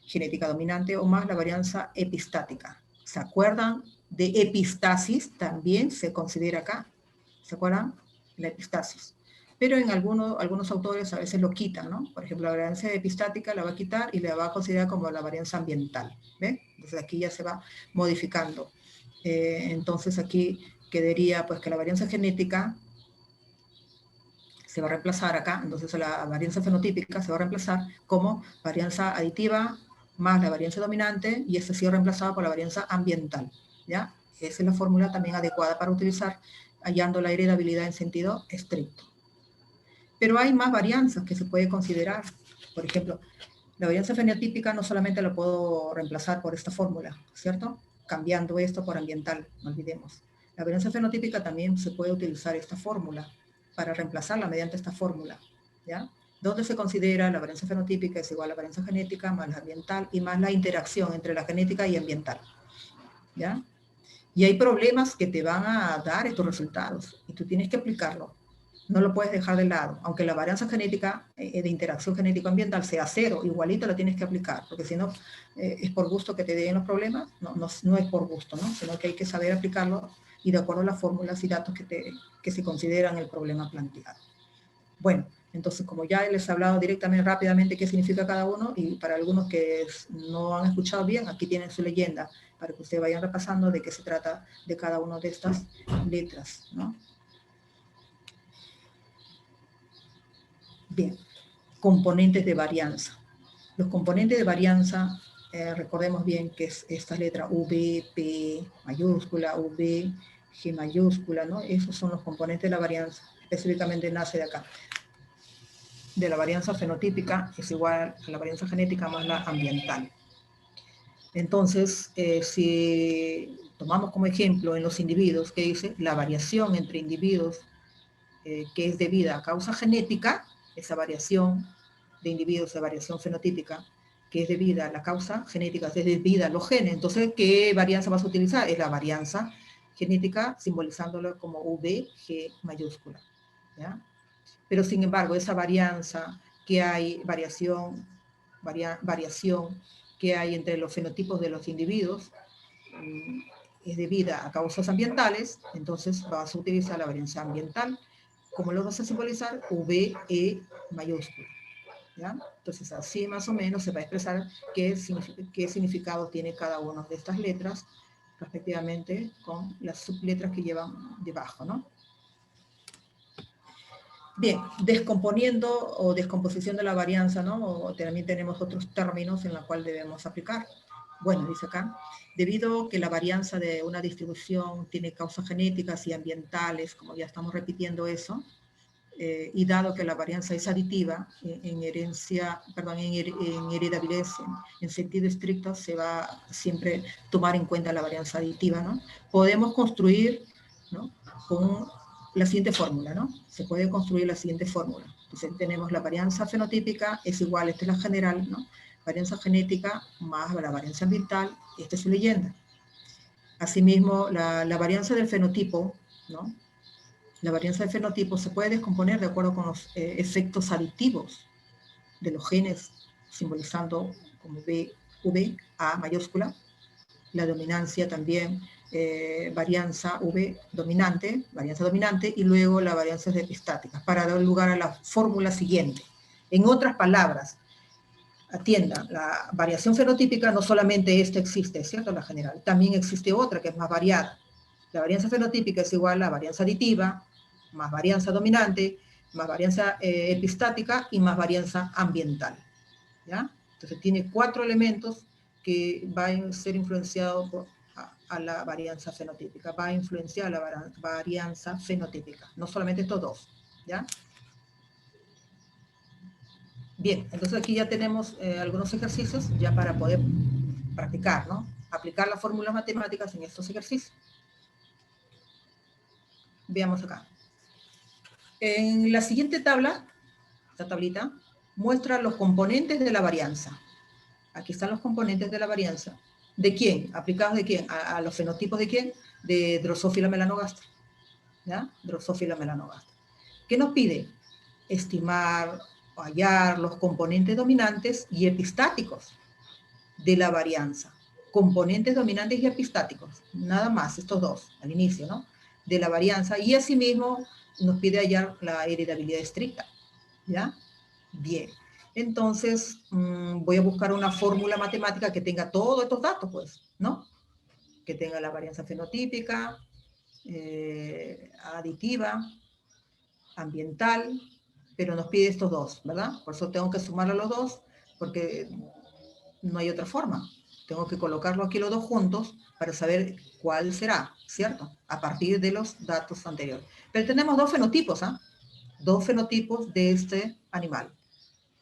genética dominante, o más la varianza epistática. ¿Se acuerdan de epistasis? También se considera acá. ¿Se acuerdan? La epistasis. Pero en algunos autores a veces lo quitan, ¿no? Por ejemplo, la varianza epistática la va a quitar y la va a considerar como la varianza ambiental. ¿Ven? Entonces aquí ya se va modificando. Entonces aquí quedaría pues que la varianza genética se va a reemplazar acá, entonces la varianza fenotípica se va a reemplazar como varianza aditiva más la varianza dominante, y esta ha sido reemplazada por la varianza ambiental, ¿ya? Esa es la fórmula también adecuada para utilizar, hallando la heredabilidad en sentido estricto. Pero hay más varianzas que se puede considerar. Por ejemplo, la varianza fenotípica no solamente la puedo reemplazar por esta fórmula, ¿cierto? Cambiando esto por ambiental, no olvidemos. La varianza fenotípica también se puede utilizar esta fórmula para reemplazarla mediante esta fórmula, ¿ya? Donde se considera la varianza fenotípica es igual a la varianza genética más la ambiental y más la interacción entre la genética y ambiental, ¿ya? Y hay problemas que te van a dar estos resultados y tú tienes que aplicarlo. No lo puedes dejar de lado. Aunque la varianza genética de interacción genético-ambiental sea cero, igualito la tienes que aplicar, porque si no, es por gusto que te den los problemas, no es por gusto, ¿no? Sino que hay que saber aplicarlo y de acuerdo a las fórmulas y datos que se consideran el problema planteado. Bueno, entonces como ya les he hablado directamente, rápidamente qué significa cada uno, y para algunos que no han escuchado bien, aquí tienen su leyenda, para que ustedes vayan repasando de qué se trata de cada una de estas letras, ¿no? Bien, componentes de varianza. Los componentes de varianza, recordemos bien que es esta letra V, P mayúscula, V, G mayúscula, ¿no? Esos son los componentes de la varianza. Específicamente nace de acá. De la varianza fenotípica es igual a la varianza genética más la ambiental. Entonces, si tomamos como ejemplo en los individuos, que dice la variación entre individuos que es debida a causa genética, esa variación de individuos, esa variación fenotípica, que es debida a la causa genética, es debida a los genes. Entonces, ¿qué varianza vas a utilizar? Es la varianza genética, simbolizándolo como VG mayúscula, ¿ya? Pero sin embargo, esa varianza que hay, variación que hay entre los fenotipos de los individuos, es debida a causas ambientales, entonces vas a utilizar la varianza ambiental. ¿Cómo lo vas a simbolizar? VE mayúscula, ¿ya? Entonces así más o menos se va a expresar qué significado tiene cada una de estas letras, respectivamente con las subletras que llevan debajo, ¿no? Bien, descomponiendo o descomposición de la varianza, ¿no? O también tenemos otros términos en los cuales debemos aplicar. Bueno, dice acá, debido a que la varianza de una distribución tiene causas genéticas y ambientales, como ya estamos repitiendo eso, y dado que la varianza es aditiva en heredabilidad, en sentido estricto, se va a siempre tomar en cuenta la varianza aditiva, ¿no? Podemos construir, ¿no?, con la siguiente fórmula, ¿no? Se puede construir la siguiente fórmula. Entonces tenemos la varianza fenotípica es igual, esta es la general, ¿no? Varianza genética más la varianza ambiental, esta es su leyenda. Asimismo, la varianza del fenotipo, ¿no? La varianza del fenotipo se puede descomponer de acuerdo con los efectos aditivos de los genes, simbolizando como V, A mayúscula, la dominancia también, varianza V dominante, y luego la varianza epistática, para dar lugar a la fórmula siguiente. En otras palabras, atienda, la variación fenotípica no solamente esta existe, ¿cierto? La general, también existe otra que es más variada. La varianza fenotípica es igual a la varianza aditiva, más varianza dominante, más varianza epistática y más varianza ambiental, ¿ya? Entonces tiene 4 elementos que van a ser influenciados a la varianza fenotípica, va a influenciar la varianza fenotípica, no solamente estos dos, ¿ya? Bien, entonces aquí ya tenemos algunos ejercicios ya para poder practicar, ¿no? Aplicar las fórmulas matemáticas en estos ejercicios. Veamos acá. En la siguiente tabla, esta tablita, muestra los componentes de la varianza. Aquí están los componentes de la varianza. ¿De quién? ¿Aplicados de quién? ¿A los fenotipos de quién? De Drosophila melanogaster. ¿Ya? Drosophila melanogaster. ¿Qué nos pide? Estimar o hallar los componentes dominantes y epistáticos de la varianza. Componentes dominantes y epistáticos. Nada más, estos dos, al inicio, ¿no? De la varianza. Y asimismo nos pide hallar la heredabilidad estricta. ¿Ya? Bien. Entonces, voy a buscar una fórmula matemática que tenga todos estos datos, pues, ¿no? Que tenga la varianza fenotípica, aditiva, ambiental, pero nos pide estos dos, ¿verdad? Por eso tengo que sumar a los dos, porque no hay otra forma. Tengo que colocarlo aquí los dos juntos para saber cuál será, ¿cierto? A partir de los datos anteriores. Pero tenemos dos fenotipos, ¿ah? Dos fenotipos de este animal.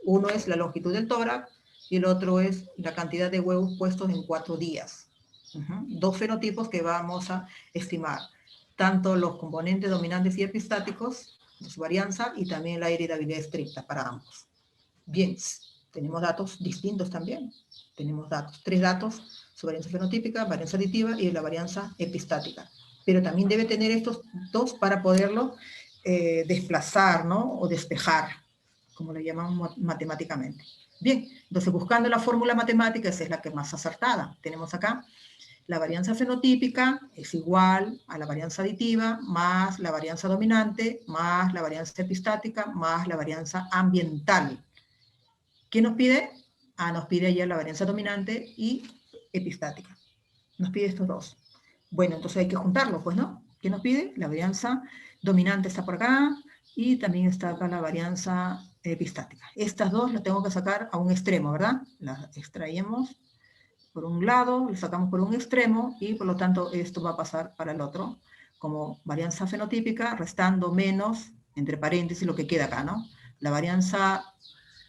Uno es la longitud del tórax y el otro es la cantidad de huevos puestos en 4 días. Dos fenotipos que vamos a estimar. Tanto los componentes dominantes y epistáticos de su varianza y también la heredabilidad estricta para ambos. Bien, tenemos datos distintos también. Tenemos datos, 3 datos, su varianza fenotípica, varianza aditiva y la varianza epistática. Pero también debe tener estos dos para poderlo desplazar, ¿no? O despejar, como lo llamamos matemáticamente. Bien, entonces buscando la fórmula matemática, esa es la que más acertada. Tenemos acá la varianza fenotípica es igual a la varianza aditiva más la varianza dominante más la varianza epistática más la varianza ambiental. ¿Qué nos pide? Nos pide ya la varianza dominante y epistática. Nos pide estos dos. Bueno, entonces hay que juntarlos, pues, ¿no? ¿Qué nos pide? La varianza dominante está por acá y también está acá la varianza epistática. Estas dos las tengo que sacar a un extremo, ¿verdad? Las extraemos por un lado, lo sacamos por un extremo y por lo tanto esto va a pasar para el otro como varianza fenotípica, restando menos, entre paréntesis, lo que queda acá, ¿no? La varianza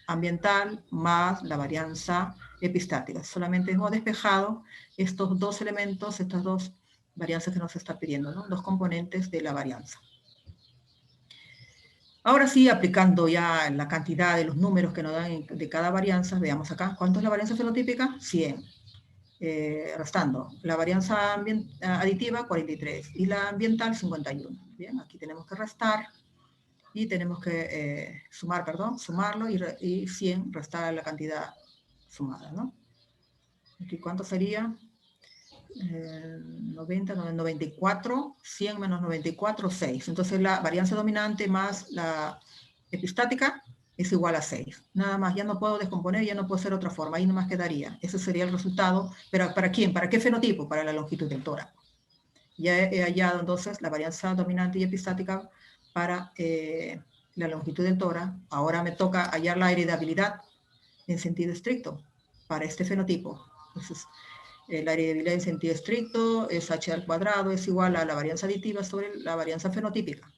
ambiental más la varianza epistática. Solamente hemos despejado estos dos elementos, estas dos varianzas que nos está pidiendo, ¿no? Dos componentes de la varianza. Ahora sí, aplicando ya la cantidad de los números que nos dan de cada varianza, veamos acá, ¿cuánto es la varianza fenotípica? 100. Restando, la varianza aditiva 43 y la ambiental 51. Bien, aquí tenemos que restar y tenemos que sumar, perdón, sumarlo y 100 restar la cantidad sumada, ¿no? Aquí, ¿cuánto sería? 90, 94, 100 menos 94, 6. Entonces la varianza dominante más la epistática es igual a 6. Nada más, ya no puedo descomponer, ya no puedo hacer otra forma, ahí nomás quedaría. Ese sería el resultado. ¿Pero para quién? ¿Para qué fenotipo? Para la longitud del tórax. Ya he hallado entonces la varianza dominante y epistática para la longitud del tórax. Ahora me toca hallar la heredabilidad en sentido estricto para este fenotipo. Entonces, la heredabilidad en sentido estricto es h al cuadrado es igual a la varianza aditiva sobre la varianza fenotípica.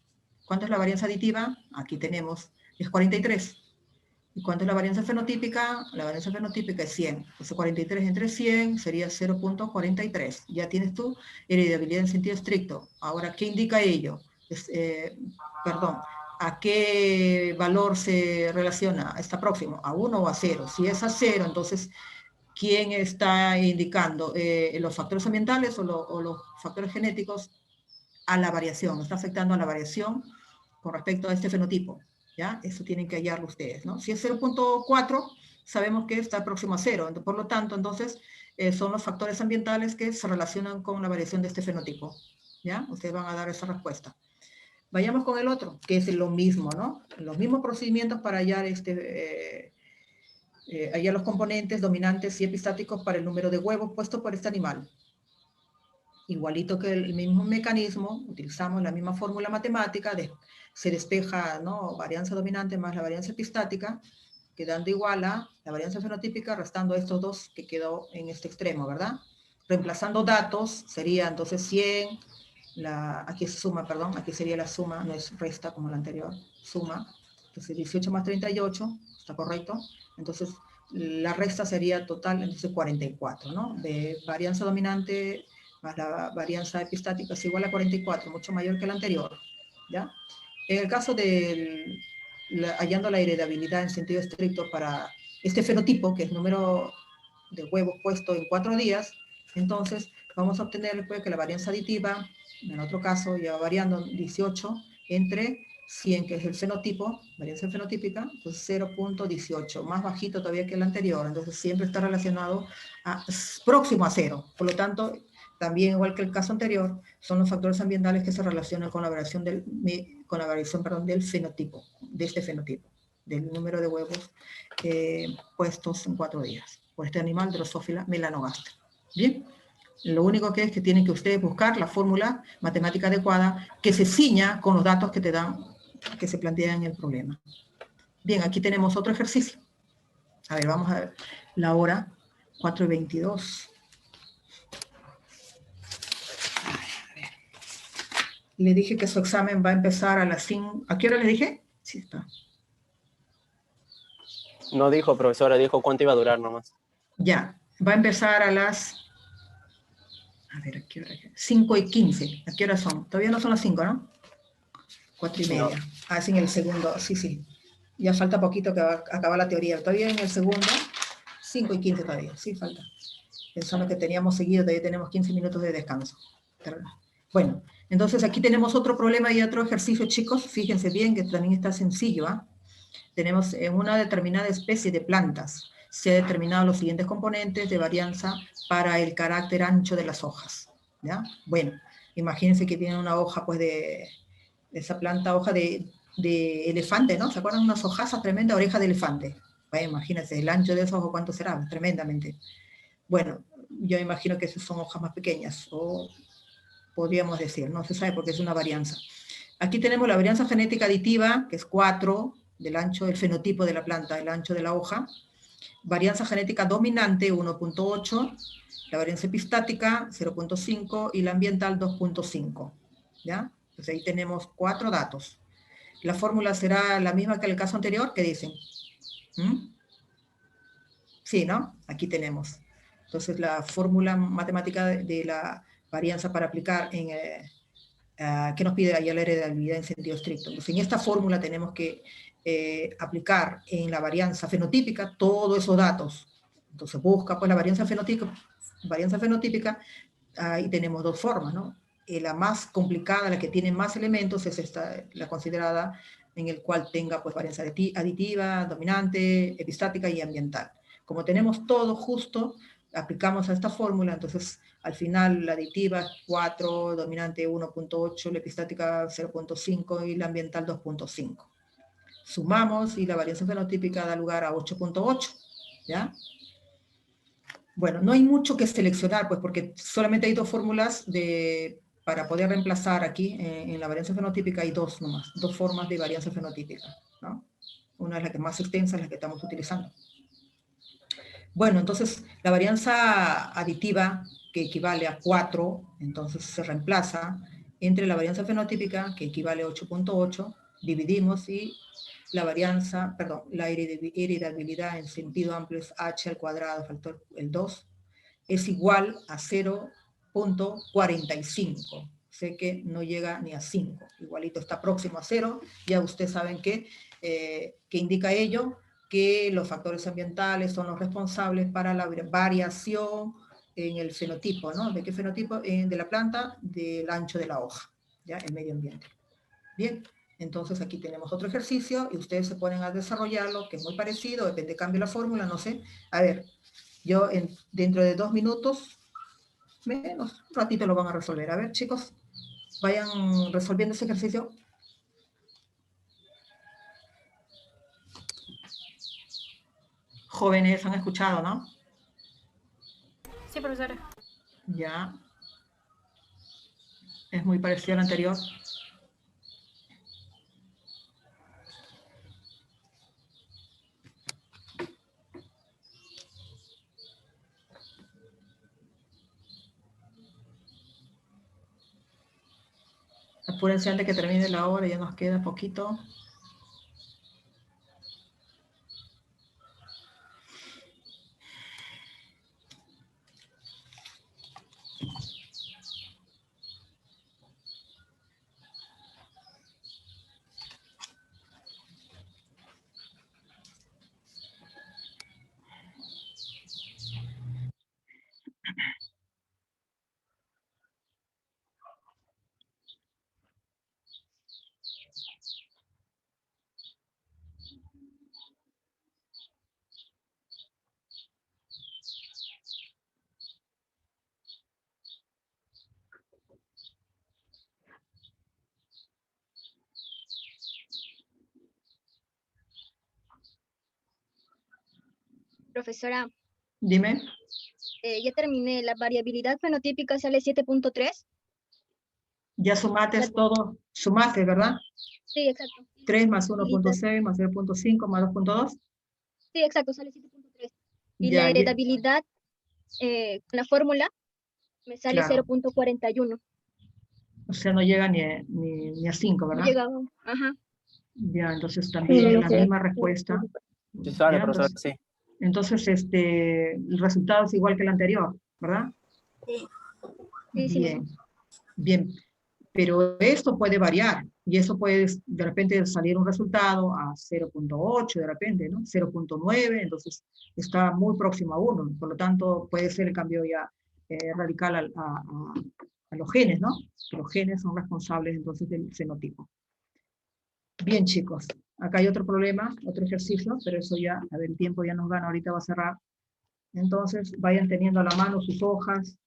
¿Cuánto es la varianza aditiva? Aquí tenemos, es 43. ¿Y cuánto es la varianza fenotípica? La varianza fenotípica es 100. Entonces 43 entre 100 sería 0.43. Ya tienes tu heredabilidad en sentido estricto. Ahora, ¿qué indica ello? ¿A qué valor se relaciona? ¿Está próximo? ¿A 1 o a 0? Si es a 0, entonces, ¿quién está indicando? ¿Los factores ambientales o los factores genéticos? A la variación, está afectando a la variación con respecto a este fenotipo. ¿Ya? Eso tienen que hallarlo ustedes, ¿no? Si es 0.4, sabemos que está próximo a 0. Por lo tanto, entonces, son los factores ambientales que se relacionan con la variación de este fenotipo. ¿Ya? Ustedes van a dar esa respuesta. Vayamos con el otro, que es lo mismo, ¿no? Los mismos procedimientos para hallar hallar los componentes dominantes y epistáticos para el número de huevos puesto por este animal. Igualito que el mismo mecanismo, utilizamos la misma fórmula matemática, se despeja, ¿no? Varianza dominante más la varianza epistática, quedando igual a la varianza fenotípica, restando estos dos que quedó en este extremo, ¿verdad? Reemplazando datos, sería entonces 100, aquí es suma, perdón, aquí sería la suma, no es resta como la anterior, suma, Entonces 18 más 38, ¿está correcto? Entonces la resta sería total, entonces 44, ¿no? De varianza dominante más la varianza epistática es igual a 44, mucho mayor que la anterior, ¿ya? En el caso de hallando la heredabilidad en sentido estricto para este fenotipo, que es número de huevos puesto en 4 días, entonces vamos a obtener pues, que la varianza aditiva, en otro caso ya va variando 18 entre 100, que es el fenotipo, varianza fenotípica, pues 0.18, más bajito todavía que el anterior, entonces siempre está relacionado próximo a 0. Por lo tanto, también igual que el caso anterior, son los factores ambientales que se relacionan con la variación del fenotipo, de este fenotipo, del número de huevos puestos en 4 días, por este animal Drosophila melanogaster. Bien, lo único que es que tienen que ustedes buscar la fórmula matemática adecuada que se ciña con los datos que te dan, que se plantean en el problema. Bien, aquí tenemos otro ejercicio. A ver, vamos a ver la hora 4:22. Le dije que su examen va a empezar a las 5. ¿A qué hora le dije? Sí, está. No dijo, profesora, dijo cuánto iba a durar nomás. Ya, va a empezar a las... A ver, ¿a qué hora? 5:15. ¿A qué hora son? Todavía no son las 5, ¿no? 4:30. No. Ah, es en el segundo, sí. Ya falta poquito que va a acabar la teoría. Todavía en el segundo, 5:15 todavía, sí falta. Pensando que teníamos seguido, todavía tenemos 15 minutos de descanso. Bueno, entonces aquí tenemos otro problema y otro ejercicio, chicos. Fíjense bien que también está sencillo, ¿ah? Tenemos en una determinada especie de plantas, se han determinado los siguientes componentes de varianza para el carácter ancho de las hojas, ¿ya? Bueno, imagínense que tiene una hoja, pues, de esa planta, hoja de elefante, ¿no? ¿Se acuerdan? Unas hojazas tremendas, oreja de elefante. Bueno, imagínense, el ancho de esa hoja, ¿cuánto será? Tremendamente. Bueno, yo imagino que esas son hojas más pequeñas, o podríamos decir, no se sabe porque es una varianza. Aquí tenemos la varianza genética aditiva, que es 4, del ancho del fenotipo de la planta, el ancho de la hoja. Varianza genética dominante, 1.8. La varianza epistática, 0.5. Y la ambiental, 2.5. ¿Ya? Pues ahí tenemos 4 datos. La fórmula será la misma que el caso anterior, ¿qué dicen? Sí, ¿no? Aquí tenemos. Entonces, la fórmula matemática de la varianza para aplicar en... que nos pide ahí la heredabilidad en sentido estricto. Entonces, en esta fórmula tenemos que aplicar en la varianza fenotípica todos esos datos. Entonces, busca pues la varianza fenotípica, ahí tenemos 2 formas, ¿no? La más complicada, la que tiene más elementos, es esta, la considerada en el cual tenga pues varianza aditiva, dominante, epistática y ambiental. Como tenemos todo justo, aplicamos a esta fórmula, entonces al final la aditiva es 4, dominante 1.8, la epistática 0.5 y la ambiental 2.5. Sumamos y la varianza fenotípica da lugar a 8.8, ¿ya? Bueno, no hay mucho que seleccionar, pues porque solamente hay 2 fórmulas para poder reemplazar aquí en la varianza fenotípica hay 2 nomás, 2 formas de varianza fenotípica, ¿no? Una es la que más extensa, es la que estamos utilizando. Bueno, entonces la varianza aditiva, que equivale a 4, entonces se reemplaza entre la varianza fenotípica, que equivale a 8.8, dividimos y la varianza, perdón, la heredabilidad en sentido amplio es h al cuadrado, factor el 2, es igual a 0.45. Sé que no llega ni a 5, igualito está próximo a 0, ya ustedes saben que indica ello, que los factores ambientales son los responsables para la variación en el fenotipo, ¿no? ¿De qué fenotipo? De la planta, del ancho de la hoja, ¿ya? El medio ambiente. Bien, entonces aquí tenemos otro ejercicio y ustedes se ponen a desarrollarlo, que es muy parecido, depende, cambio la fórmula, no sé. A ver, yo dentro de 2 minutos, menos, un ratito lo van a resolver. A ver, chicos, vayan resolviendo ese ejercicio. Jóvenes, han escuchado, ¿no? Sí, profesora. Ya. Es muy parecido al anterior. Apúrense antes que termine la hora, ya nos queda poquito. Profesora, Dime. ya terminé. La variabilidad fenotípica sale 7.3. Ya sumaste Exacto. todo, sumaste, ¿verdad? Sí, exacto. 3 más Facilita. 1.6 más 0.5 más 2.2. Sí, exacto, sale 7.3. Y Ya, la heredabilidad con la fórmula me sale claro. 0.41. O sea, no llega ni a 5, No ¿verdad? llegaba. Ajá. Ya, entonces también es la misma respuesta. Sí sale, Ya, profesor, entonces, sí. entonces, el resultado es igual que el anterior, ¿verdad? Sí, sí, Bien, bien. Pero esto puede variar y eso puede de repente salir un resultado a 0.8 de repente, ¿no? 0.9, entonces está muy próximo a 1, por lo tanto puede ser el cambio ya radical a los genes, ¿no? Los genes son responsables entonces del fenotipo. Bien, chicos, acá hay otro problema, otro ejercicio, pero eso ya, a ver, el tiempo ya nos gana, ahorita va a cerrar. Entonces vayan teniendo a la mano sus hojas,